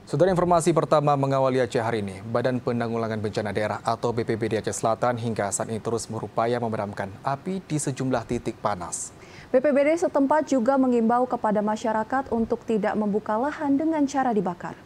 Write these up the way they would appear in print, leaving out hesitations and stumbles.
Saudara, informasi pertama mengawali Aceh hari ini, Badan Penanggulangan Bencana Daerah atau BPBD Aceh Selatan hingga saat ini terus berupaya memadamkan api di sejumlah titik panas. BPBD setempat juga mengimbau kepada masyarakat untuk tidak membuka lahan dengan cara dibakar.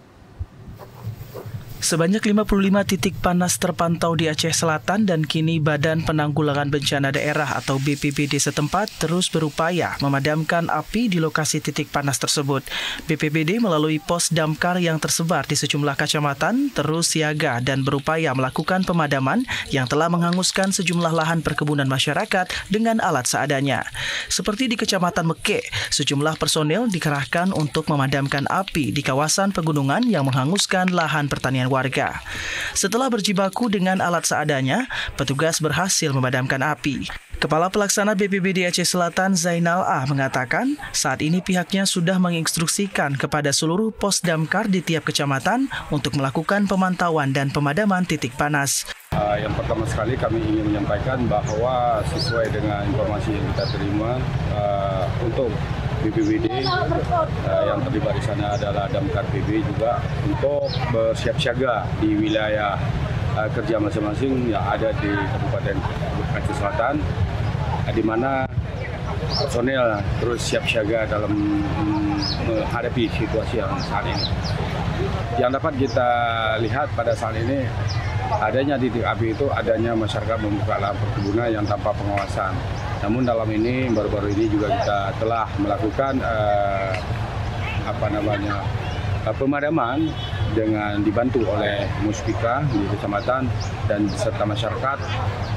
Sebanyak 55 titik panas terpantau di Aceh Selatan dan kini Badan Penanggulangan Bencana Daerah atau BPBD setempat terus berupaya memadamkan api di lokasi titik panas tersebut. BPBD melalui pos damkar yang tersebar di sejumlah kecamatan terus siaga dan berupaya melakukan pemadaman yang telah menghanguskan sejumlah lahan perkebunan masyarakat dengan alat seadanya. Seperti di Kecamatan Mekeh, sejumlah personel dikerahkan untuk memadamkan api di kawasan pegunungan yang menghanguskan lahan pertanian warga. Setelah berjibaku dengan alat seadanya, petugas berhasil memadamkan api. Kepala Pelaksana BPBD Aceh Selatan Zainal A mengatakan saat ini pihaknya sudah menginstruksikan kepada seluruh pos damkar di tiap kecamatan untuk melakukan pemantauan dan pemadaman titik panas. Yang pertama sekali kami ingin menyampaikan bahwa sesuai dengan informasi yang kita terima untuk BPBD yang terlibat di sana adalah damkar PB juga untuk bersiap siaga di wilayah kerja masing-masing yang ada di Kabupaten Aceh Selatan, di mana personel terus siap siaga dalam menghadapi situasi yang saat ini. Yang dapat kita lihat pada saat ini adanya titik api itu adanya masyarakat membuka lahan perkebunan yang tanpa pengawasan. Namun dalam ini baru-baru ini juga kita telah melakukan pemadaman dengan dibantu oleh Muspika di kecamatan dan beserta masyarakat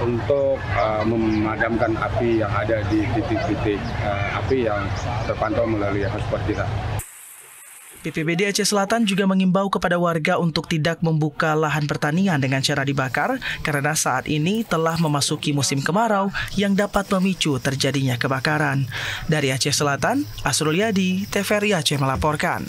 untuk memadamkan api yang ada di titik-titik api yang terpantau melalui hotspot kita. BPBD Aceh Selatan juga mengimbau kepada warga untuk tidak membuka lahan pertanian dengan cara dibakar karena saat ini telah memasuki musim kemarau yang dapat memicu terjadinya kebakaran. Dari Aceh Selatan, Asrul Yadi, TVRI Aceh melaporkan.